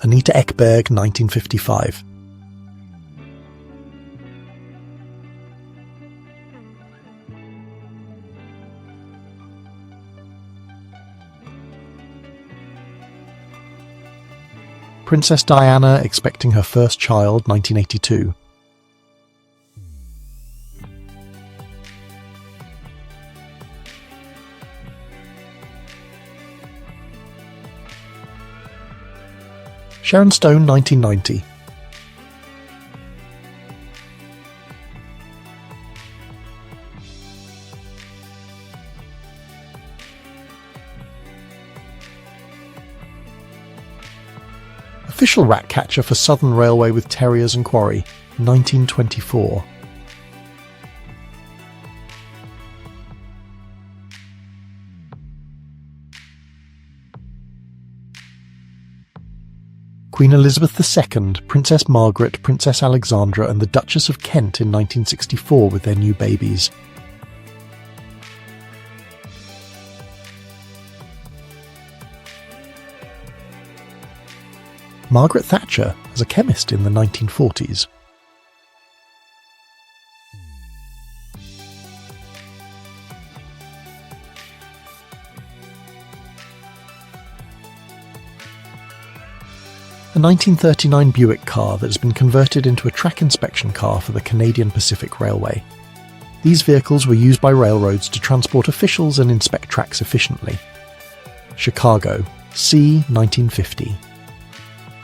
Anita Ekberg, 1955. Princess Diana expecting her first child, 1982. Sharon Stone, 1990. Official rat catcher for Southern Railway with Terriers and Quarry, 1924. Queen Elizabeth II, Princess Margaret, Princess Alexandra and the Duchess of Kent in 1964 with their new babies. Margaret Thatcher as a chemist in the 1940s. A 1939 Buick car that has been converted into a track inspection car for the Canadian Pacific Railway. These vehicles were used by railroads to transport officials and inspect tracks efficiently. Chicago, c. 1950.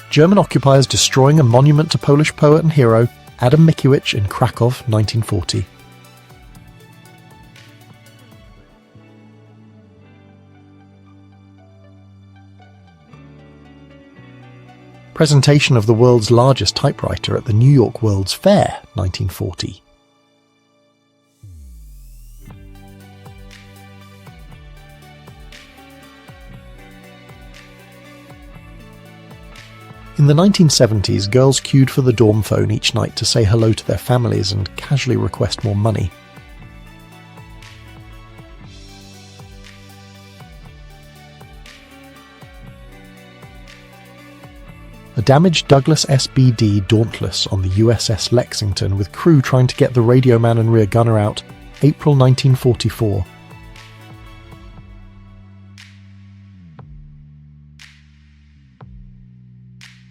German occupiers destroying a monument to Polish poet and hero Adam Mickiewicz in Krakow, 1940. Presentation of the world's largest typewriter at the New York World's Fair, 1940. In the 1970s, girls queued for the dorm phone each night to say hello to their families and casually request more money. A damaged Douglas SBD Dauntless on the USS Lexington with crew trying to get the radio man and rear gunner out, April 1944.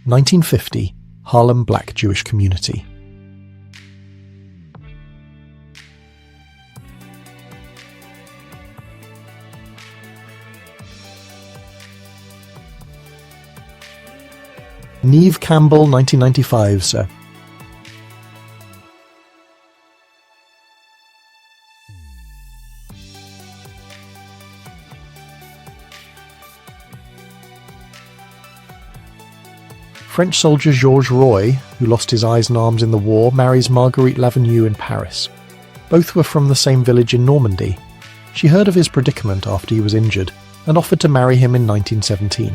(1950) Harlem Black Jewish Community. Neve Campbell, 1995, sir. French soldier Georges Roy, who lost his eyes and arms in the war, marries Marguerite Lavenu in Paris. Both were from the same village in Normandy. She heard of his predicament after he was injured, and offered to marry him in 1917.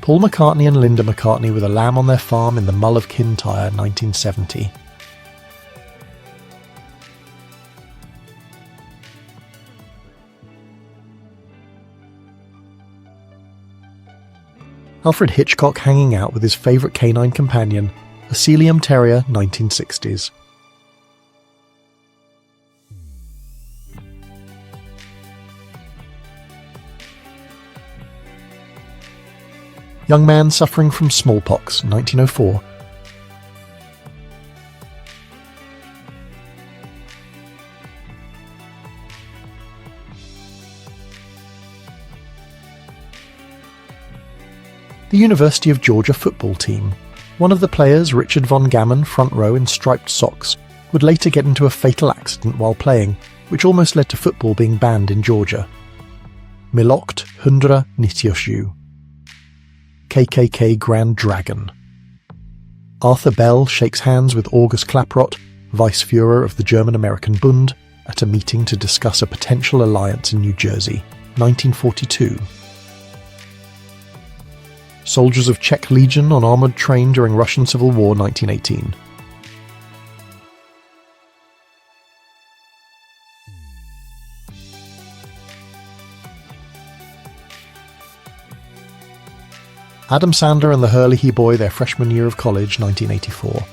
Paul McCartney and Linda McCartney with a lamb on their farm in the Mull of Kintyre, 1970. Alfred Hitchcock hanging out with his favourite canine companion, a Sealyham Terrier, 1960s. Young man suffering from smallpox, 1904. The University of Georgia football team. One of the players, Richard Von Gammon, front row in striped socks, would later get into a fatal accident while playing, which almost led to football being banned in Georgia. Milokt Hundra Nityoshu. KKK Grand Dragon. Arthur Bell shakes hands with August Klaproth, Vice-Führer of the German-American Bund, at a meeting to discuss a potential alliance in New Jersey, 1942. Soldiers of Czech Legion on armoured train during Russian Civil War, 1918. Adam Sandler and the Hurley Boy, their freshman year of college, 1984.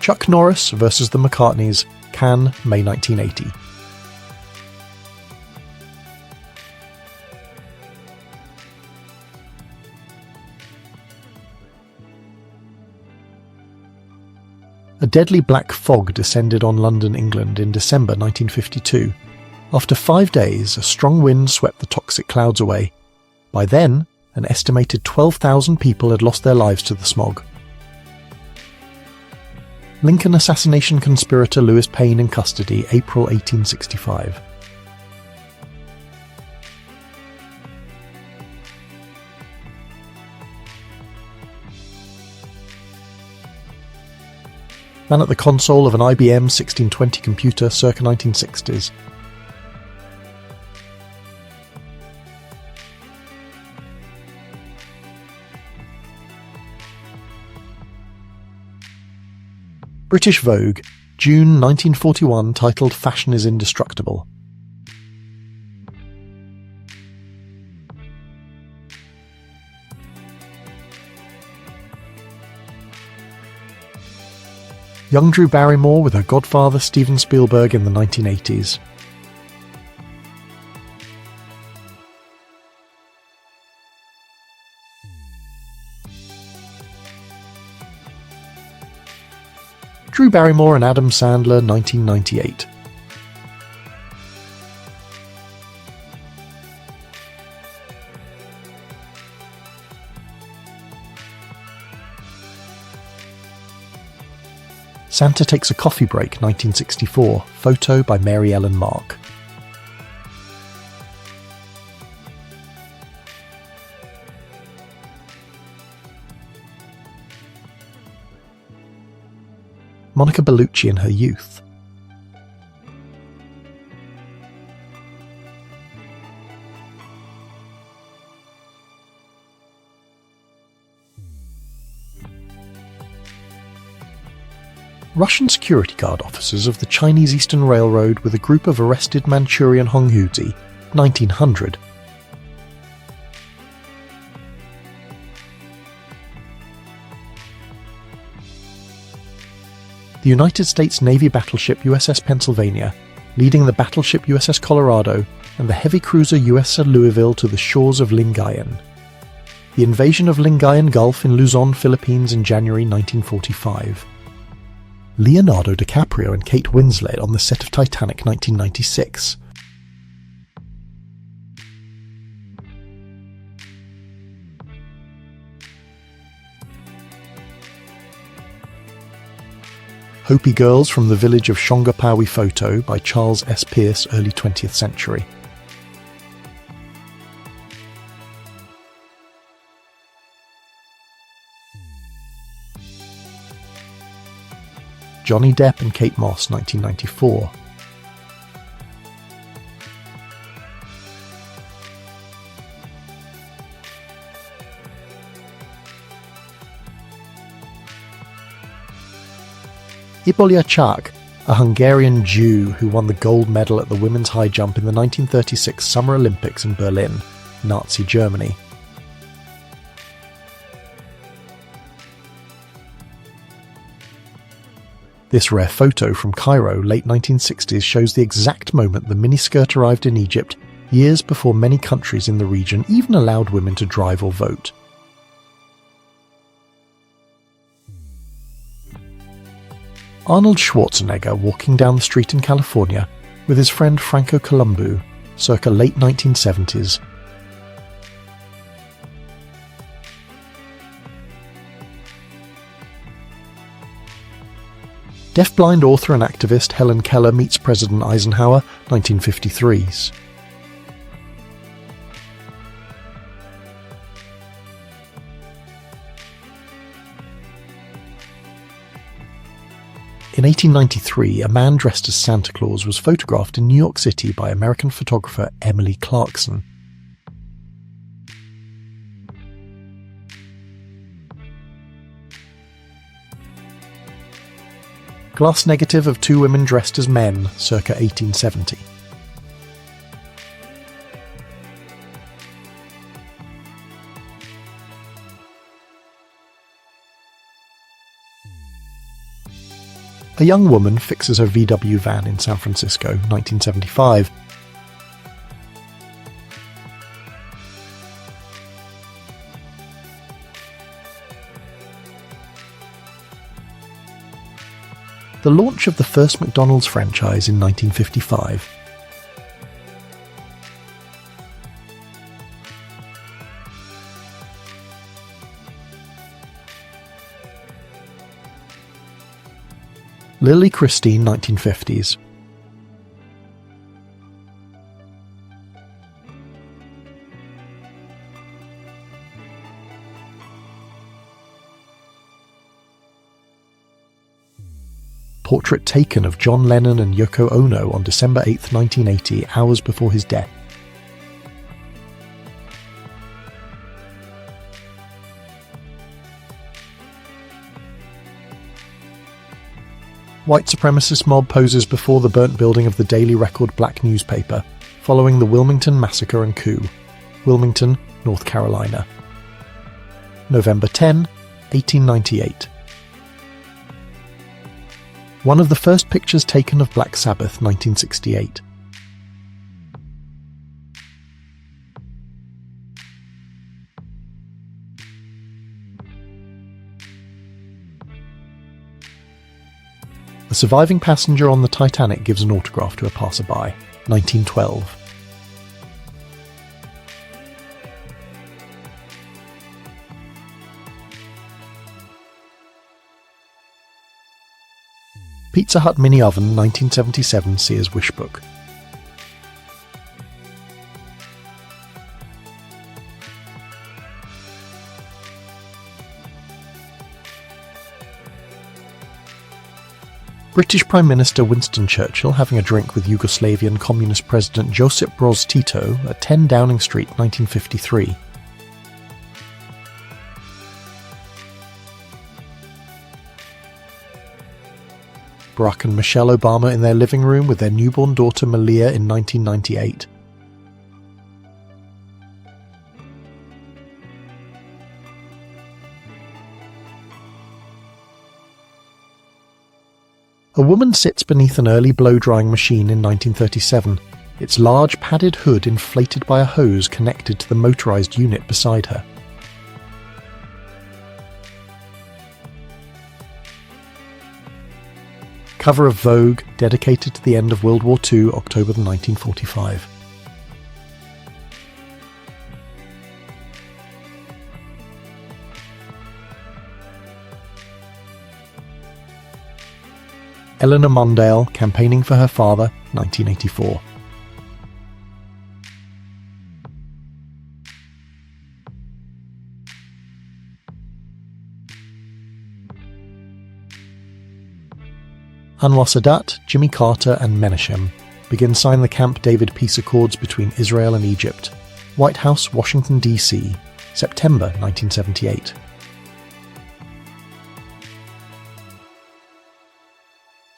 Chuck Norris versus the McCartneys, Cannes, May 1980. A deadly black fog descended on London, England in December 1952. After 5 days, a strong wind swept the toxic clouds away. By then, an estimated 12,000 people had lost their lives to the smog. Lincoln assassination conspirator Lewis Payne in custody, April 1865. Man at the console of an IBM 1620 computer circa 1960s. British Vogue, June 1941, titled Fashion is Indestructible. Young Drew Barrymore with her godfather Steven Spielberg in the 1980s. Drew Barrymore and Adam Sandler, 1998. Santa Takes a Coffee Break, 1964. Photo by Mary Ellen Mark. Monica Bellucci in her youth. Russian security guard officers of the Chinese Eastern Railroad with a group of arrested Manchurian Honghuzi, 1900. The United States Navy battleship USS Pennsylvania, leading the battleship USS Colorado and the heavy cruiser USS Louisville to the shores of Lingayen. The invasion of Lingayen Gulf in Luzon, Philippines in January 1945. Leonardo DiCaprio and Kate Winslet on the set of Titanic, 1996. Hopi Girls from the Village of Shongapawi Photo by Charles S. Pierce, early 20th century. Johnny Depp and Kate Moss, 1994. Ibolia Chak, a Hungarian Jew who won the gold medal at the women's high jump in the 1936 Summer Olympics in Berlin, Nazi Germany. This rare photo from Cairo, late 1960s, shows the exact moment the miniskirt arrived in Egypt, years before many countries in the region even allowed women to drive or vote. Arnold Schwarzenegger walking down the street in California with his friend Franco Columbu, circa late 1970s. Deafblind author and activist Helen Keller meets President Eisenhower, 1953s. In 1893, a man dressed as Santa Claus was photographed in New York City by American photographer Emily Clarkson. Glass negative of two women dressed as men, circa 1870. A young woman fixes her VW van in San Francisco, 1975. The launch of the first McDonald's franchise in 1955. Lily Christine, 1950s. Portrait taken of John Lennon and Yoko Ono on December 8, 1980, hours before his death. White supremacist mob poses before the burnt building of the Daily Record black newspaper, following the Wilmington Massacre and Coup. Wilmington, North Carolina. November 10, 1898. One of the first pictures taken of Black Sabbath, 1968. A surviving passenger on the Titanic gives an autograph to a passerby, 1912. Pizza Hut mini oven, 1977 Sears Wish Book. British Prime Minister Winston Churchill having a drink with Yugoslavian Communist President Josip Broz Tito at 10 Downing Street, 1953. Barack and Michelle Obama in their living room with their newborn daughter Malia in 1998. A woman sits beneath an early blow-drying machine in 1937, its large padded hood inflated by a hose connected to the motorized unit beside her. Cover of Vogue, dedicated to the end of World War II, October 1945. Eleanor Mondale, campaigning for her father, 1984. Anwar Sadat, Jimmy Carter and Menachem begin sign the Camp David peace accords between Israel and Egypt. White House, Washington, D.C., September 1978.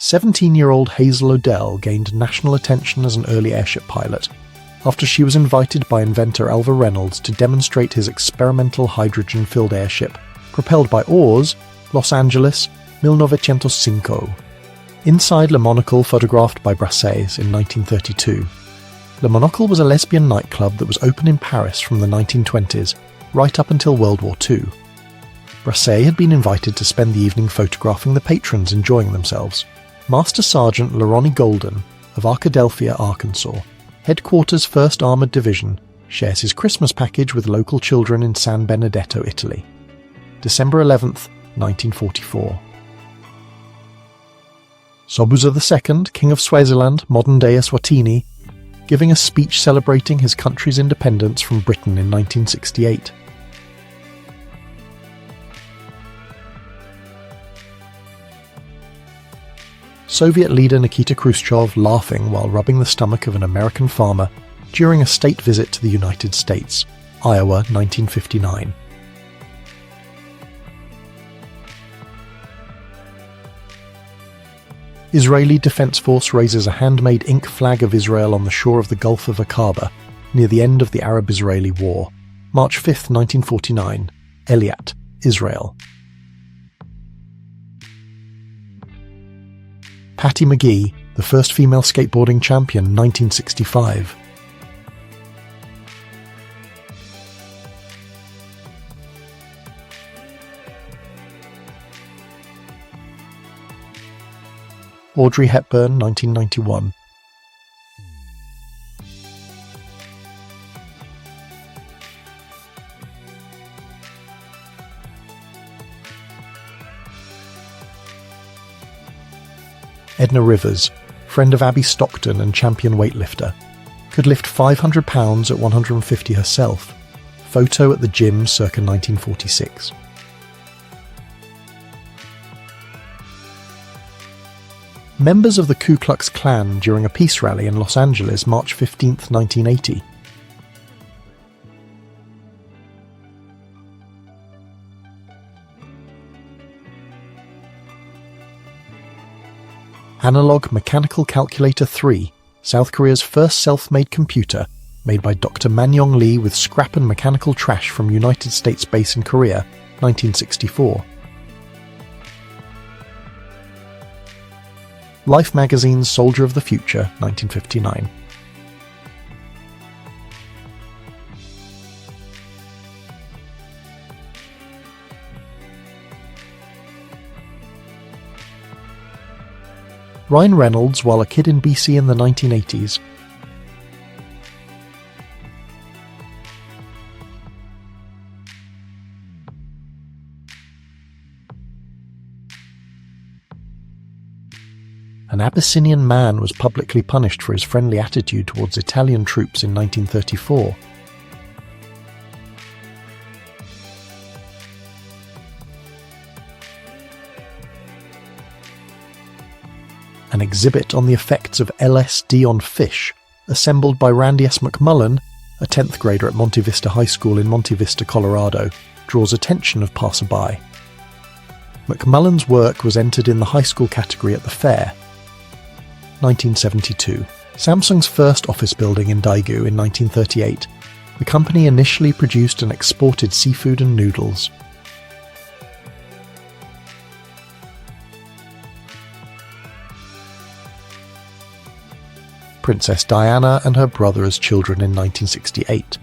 "17-year-old Hazel Odell gained national attention as an early airship pilot after she was invited by inventor Alva Reynolds to demonstrate his experimental hydrogen-filled airship, propelled by oars, Los Angeles, 1905. Inside Le Monocle, photographed by Brassais in 1932. Le Monocle was a lesbian nightclub that was open in Paris from the 1920s, right up until World War II. Brassais had been invited to spend the evening photographing the patrons enjoying themselves. Master Sergeant Laronnie Golden of Arkadelphia, Arkansas, Headquarters 1st Armored Division, shares his Christmas package with local children in San Benedetto, Italy. December 11th, 1944. Sobhuza II, King of Swaziland, modern-day Eswatini, giving a speech celebrating his country's independence from Britain in 1968. Soviet leader Nikita Khrushchev laughing while rubbing the stomach of an American farmer during a state visit to the United States, Iowa, 1959. Israeli Defense Force raises a handmade ink flag of Israel on the shore of the Gulf of Aqaba, near the end of the Arab-Israeli War. March 5, 1949. Eilat, Israel. Patty McGee, the first female skateboarding champion, 1965. Audrey Hepburn, 1991. Edna Rivers, friend of Abby Stockton and champion weightlifter, could lift 500 pounds at 150 herself. Photo at the gym circa 1946. Members of the Ku Klux Klan during a peace rally in Los Angeles, March 15, 1980. Analog Mechanical Calculator 3, South Korea's first self-made computer, made by Dr. Man-Yong Lee with scrap and mechanical trash from United States base in Korea, 1964. Life magazine's Soldier of the Future, 1959. Ryan Reynolds while a kid in BC in the 1980s. An Abyssinian man was publicly punished for his friendly attitude towards Italian troops in 1934. An exhibit on the effects of LSD on fish, assembled by Randy S. McMullen, a 10th grader at Monte Vista High School in Monte Vista, Colorado, draws attention of passerby. McMullen's work was entered in the high school category at the fair. 1972. Samsung's first office building in Daegu in 1938. The company initially produced and exported seafood and noodles. Princess Diana and her brother as children in 1968.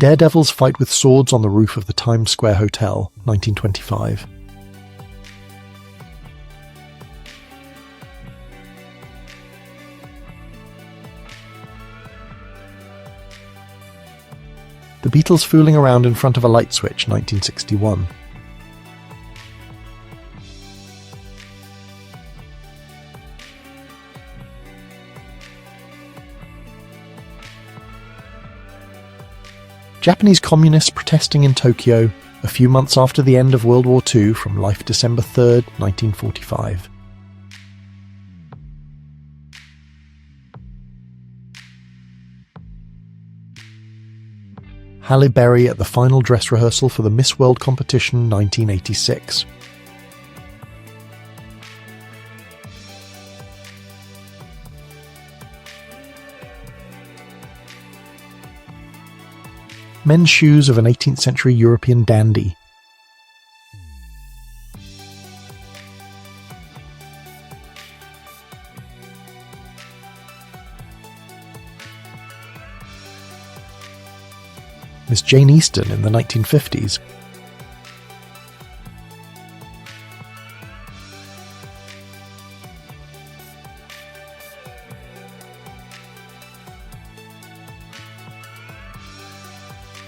Daredevils fight with swords on the roof of the Times Square Hotel, 1925. The Beatles fooling around in front of a light switch, 1961. Japanese communists protesting in Tokyo a few months after the end of World War II from life December 3, 1945. Halle Berry at the final dress rehearsal for the Miss World competition 1986. Men's shoes of an 18th century European dandy. Miss Jane Easton in the 1950s.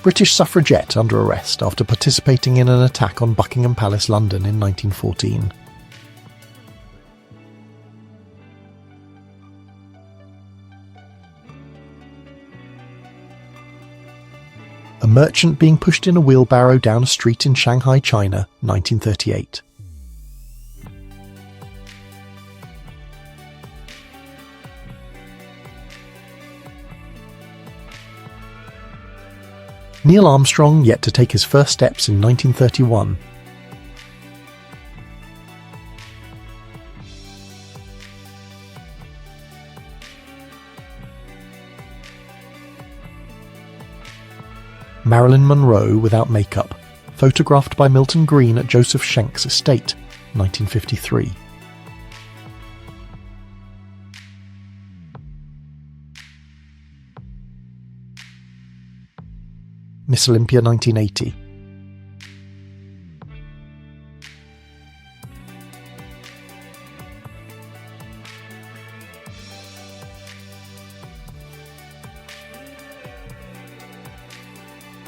British suffragette under arrest after participating in an attack on Buckingham Palace, London in 1914. A merchant being pushed in a wheelbarrow down a street in Shanghai, China, 1938. Neil Armstrong yet to take his first steps in 1931. Marilyn Monroe without makeup, photographed by Milton Green at Joseph Schenk's estate, 1953. Miss Olympia 1980.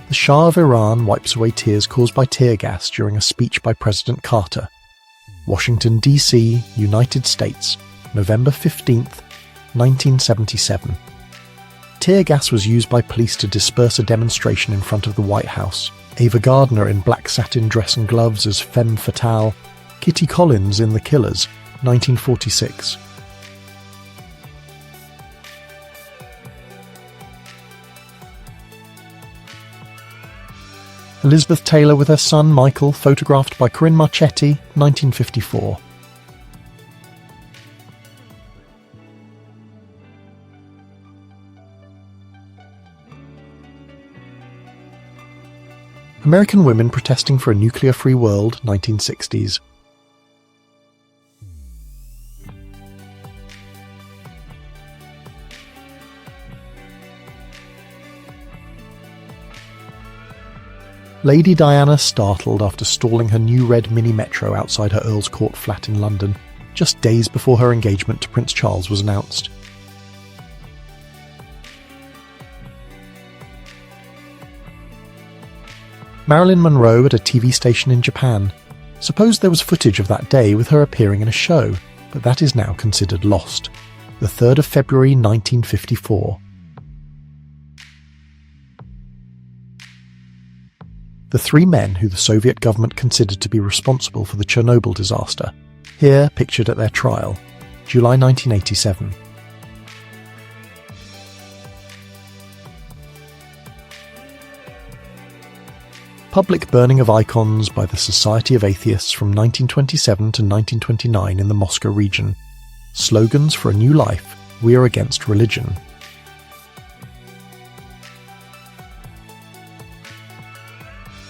The Shah of Iran wipes away tears caused by tear gas during a speech by President Carter. Washington, D.C., United States, November 15th, 1977. Tear gas was used by police to disperse a demonstration in front of the White House. Ava Gardner in black satin dress and gloves as femme fatale. Kitty Collins in The Killers, 1946. Elizabeth Taylor with her son Michael, photographed by Corinne Marchetti, 1954. American women protesting for a nuclear-free world, 1960s. Lady Diana startled after stalling her new red Mini Metro outside her Earl's Court flat in London, just days before her engagement to Prince Charles was announced. Marilyn Monroe at a TV station in Japan. Suppose there was footage of that day with her appearing in a show, but that is now considered lost. The 3rd of February 1954. The three men who the Soviet government considered to be responsible for the Chernobyl disaster, here pictured at their trial, July 1987. Public burning of icons by the Society of Atheists from 1927 to 1929 in the Moscow region. Slogans for a new life, we are against religion.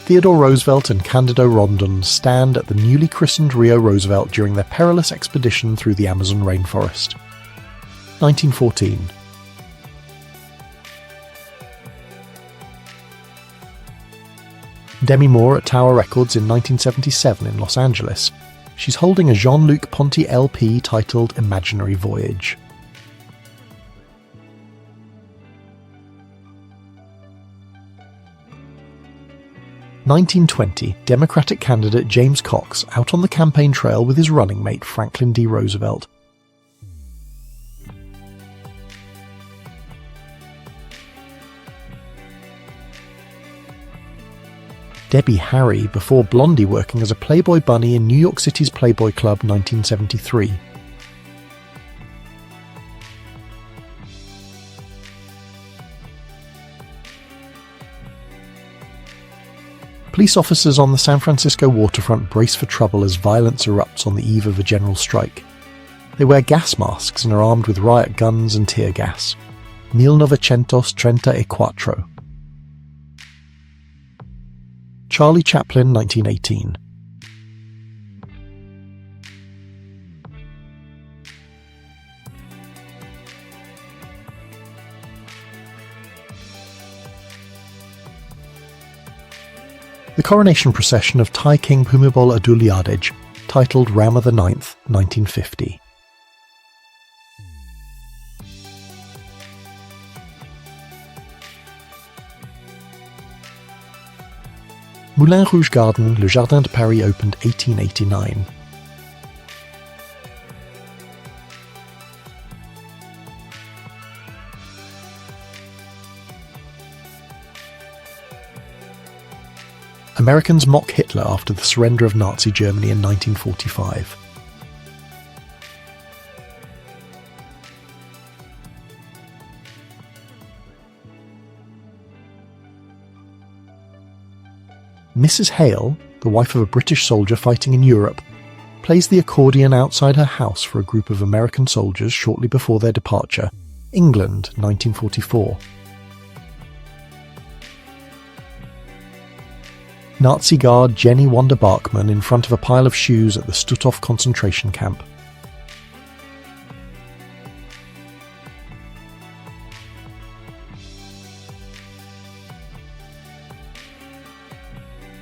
Theodore Roosevelt and Candido Rondon stand at the newly christened Rio Roosevelt during their perilous expedition through the Amazon rainforest. 1914. Demi Moore at Tower Records in 1977 in Los Angeles. She's holding a Jean-Luc Ponty LP titled Imaginary Voyage. (1920) Democratic candidate James Cox out on the campaign trail with his running mate Franklin D. Roosevelt. Debbie Harry before Blondie working as a Playboy bunny in New York City's Playboy Club 1973. Police officers on the San Francisco waterfront brace for trouble as violence erupts on the eve of a general strike. They wear gas masks and are armed with riot guns and tear gas. 1934. Charlie Chaplin, 1918. The coronation procession of Thai King Bhumibol Adulyadej, titled Rama IX, 1950. Moulin Rouge Garden, Le Jardin de Paris opened 1889. Americans mock Hitler after the surrender of Nazi Germany in 1945. Mrs. Hale, the wife of a British soldier fighting in Europe, plays the accordion outside her house for a group of American soldiers shortly before their departure, England, 1944. Nazi guard Jenny Wanda Bachmann in front of a pile of shoes at the Stutthof concentration camp.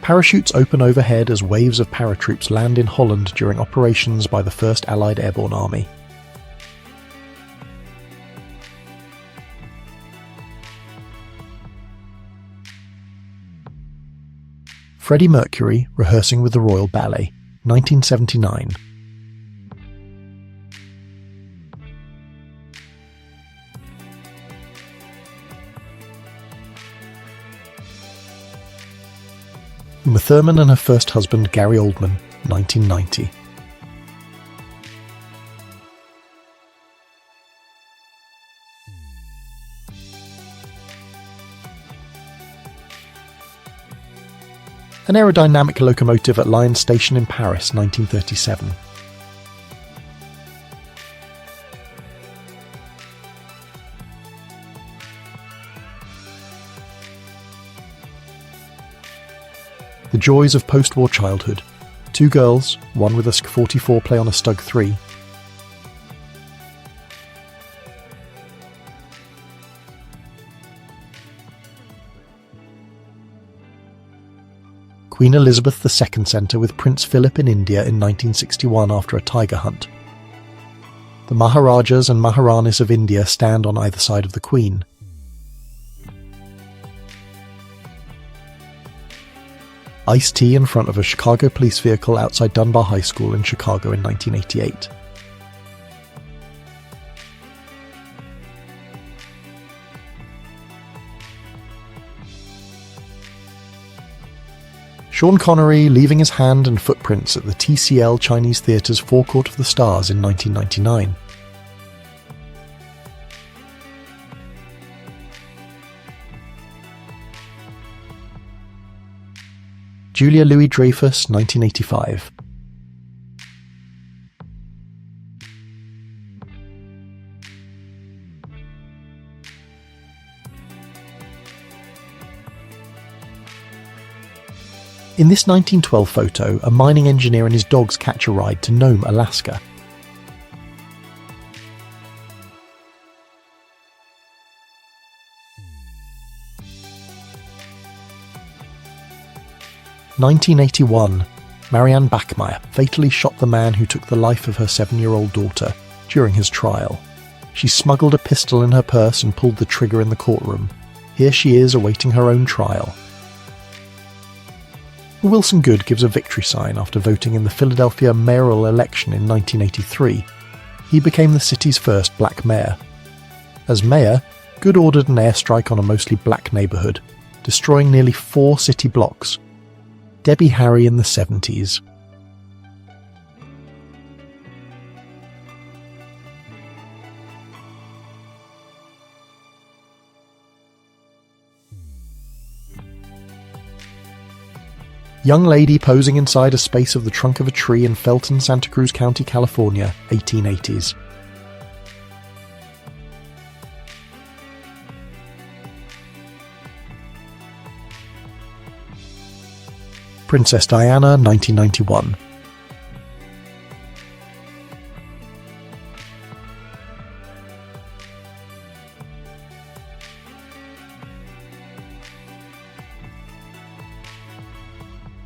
Parachutes open overhead as waves of paratroops land in Holland during operations by the 1st Allied Airborne Army. Freddie Mercury rehearsing with the Royal Ballet, 1979. Uma Thurman and her first husband Gary Oldman, 1990. An aerodynamic locomotive at Lyons Station in Paris, 1937. The joys of post-war childhood. 2 girls, one with a SK-44 play on a Stug 3. Queen Elizabeth II Centre with Prince Philip in India in 1961 after a tiger hunt. The Maharajas and Maharanis of India stand on either side of the Queen. Iced tea in front of a Chicago police vehicle outside Dunbar High School in Chicago in 1988. Sean Connery leaving his hand and footprints at the TCL Chinese Theatre's Forecourt of the Stars in 1999. Julia Louis-Dreyfus, 1985. In this 1912 photo, a mining engineer and his dogs catch a ride to Nome, Alaska. (1981) Marianne Bachmeier fatally shot the man who took the life of her 7-year-old daughter during his trial. She smuggled a pistol in her purse and pulled the trigger in the courtroom. Here she is awaiting her own trial. Wilson Goode gives a victory sign after voting in the Philadelphia mayoral election in 1983. He became the city's first black mayor. As mayor, Goode ordered an airstrike on a mostly black neighborhood, destroying nearly 4 city blocks. Debbie Harry in the 70s. Young lady posing inside a space of the trunk of a tree in Felton, Santa Cruz County, California, 1880s. Princess Diana, 1991.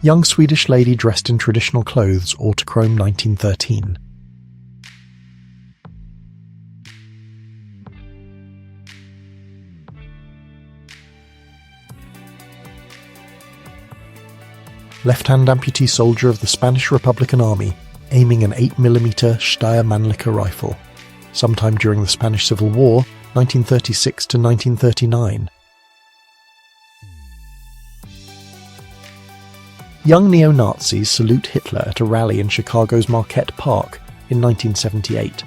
Young Swedish lady dressed in traditional clothes, Autochrome, 1913. Left-hand amputee soldier of the Spanish Republican Army, aiming an 8mm Steyr Mannlicher rifle, sometime during the Spanish Civil War, 1936 to 1939. Young neo-Nazis salute Hitler at a rally in Chicago's Marquette Park in 1978.